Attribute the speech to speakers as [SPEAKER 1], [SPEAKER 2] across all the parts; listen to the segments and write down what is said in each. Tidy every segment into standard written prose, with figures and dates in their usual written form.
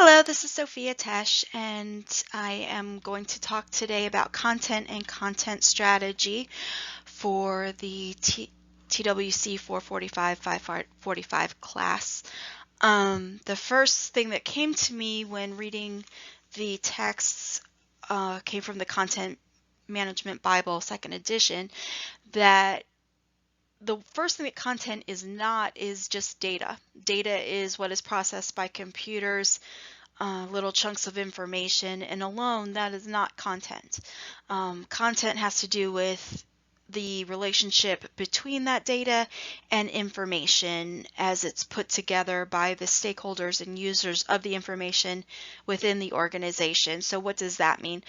[SPEAKER 1] Hello, this is Sophia Tesh, and I am going to talk today about content and content strategy for the TWC 445 545 class. The first thing that came to me when reading the texts came from the Content Management Bible, second edition, that the first thing that content is not is just data. Data is what is processed by computers, little chunks of information, and alone that is not content. Content has to do with the relationship between that data and information as it's put together by the stakeholders and users of the information within the organization. So what does that mean?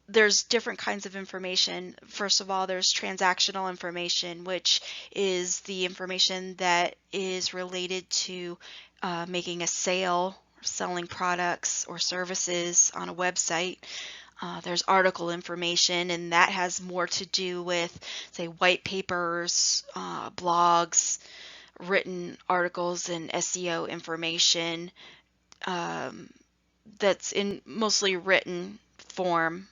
[SPEAKER 1] There's different kinds of information. First of all, there's transactional information, which is the information that is related to making a sale, selling products or services on a website. There's article information, and that has more to do with, say, white papers, blogs, written articles, and SEO information that's in mostly written form.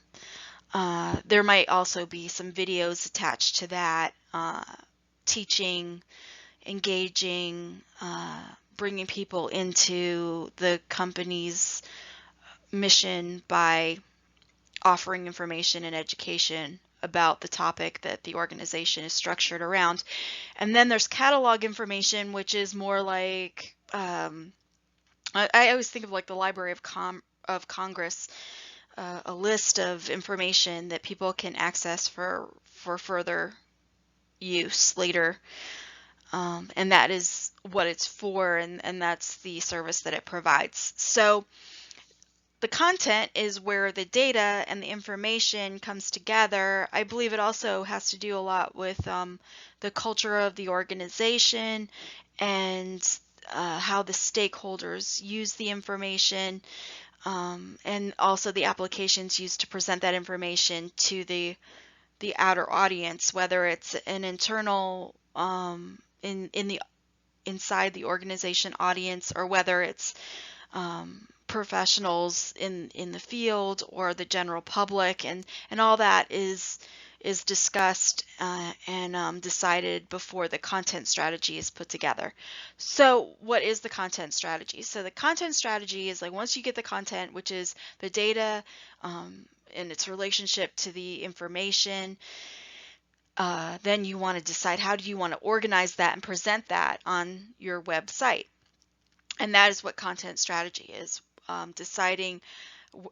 [SPEAKER 1] There might also be some videos attached to that, teaching, engaging, bringing people into the company's mission by offering information and education about the topic that the organization is structured around. And then there's catalog information, which is more like, I always think of like the Library of Congress, a list of information that people can access for further use later. And that is what it's for, and that's the service that it provides. So the content is where the data and the information comes together. I believe it also has to do a lot with the culture of the organization and how the stakeholders use the information, and also the applications used to present that information to the outer audience, whether it's an internal inside the organization audience, or whether it's professionals in the field or the general public, and all that is discussed and decided before the content strategy is put together. So what is the content strategy? So the content strategy is like, once you get the content, which is the data and its relationship to the information, then you want to decide how do you want to organize that and present that on your website. And that is what content strategy is, deciding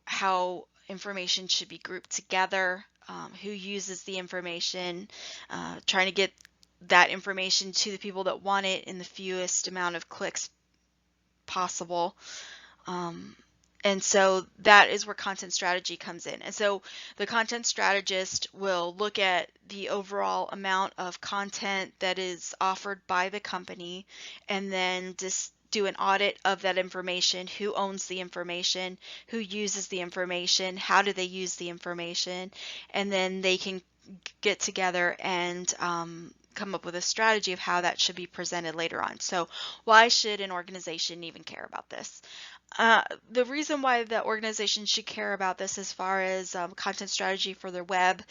[SPEAKER 1] how information should be grouped together, who uses the information, trying to get that information to the people that want it in the fewest amount of clicks possible. And so that is where content strategy comes in. And so the content strategist will look at the overall amount of content that is offered by the company, and then just do an audit of that information. Who owns the information? Who uses the information? How do they use the information? And then they can get together and come up with a strategy of how that should be presented later on. So why should an organization even care about this? The reason why the organization should care about this as far as content strategy for their web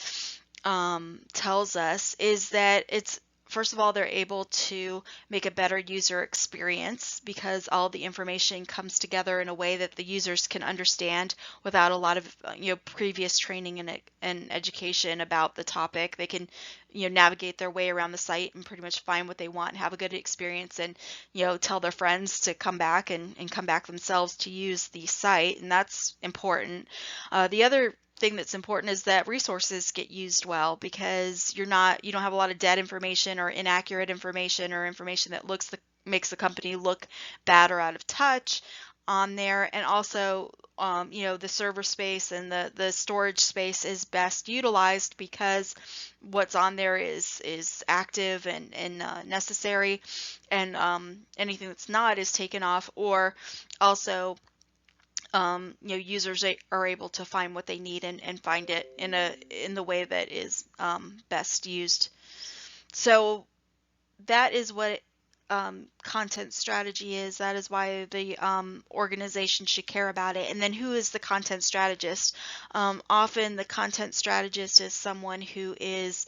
[SPEAKER 1] tells us is that it's, first of all, they're able to make a better user experience because all the information comes together in a way that the users can understand without a lot of previous training and education about the topic. They can navigate their way around the site and pretty much find what they want and have a good experience, and tell their friends to come back and come back themselves to use the site, and that's important. The other thing that's important is that resources get used well, because you don't have a lot of dead information or inaccurate information or information that makes the company look bad or out of touch on there. And also the server space and the storage space is best utilized because what's on there is active and necessary, and anything that's not is taken off, or also users are able to find what they need and find it in the way that is best used. So that is what content strategy is. That is why the organization should care about it. And then who is the content strategist? Often the content strategist is someone who is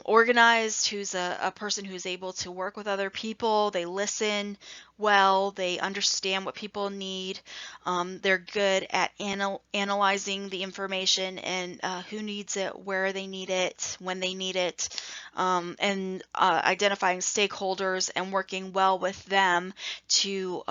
[SPEAKER 1] organized, who's a person who's able to work with other people. They listen well, they understand what people need. They're good at analyzing the information and who needs it, where they need it, when they need it, and identifying stakeholders and working well with them to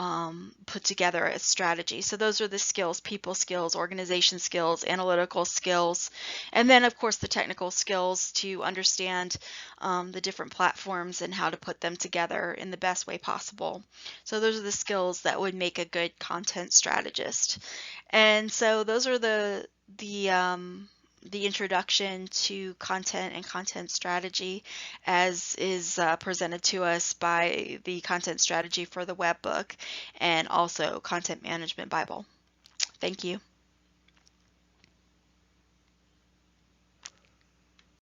[SPEAKER 1] put together a strategy. So those are the skills: people skills, organization skills, analytical skills, and then of course the technical skills to understand the different platforms and how to put them together in the best way possible. So those are the skills that would make a good content strategist. And so those are the introduction to content and content strategy as is presented to us by the Content Strategy for the Web book and also Content Management Bible. Thank you.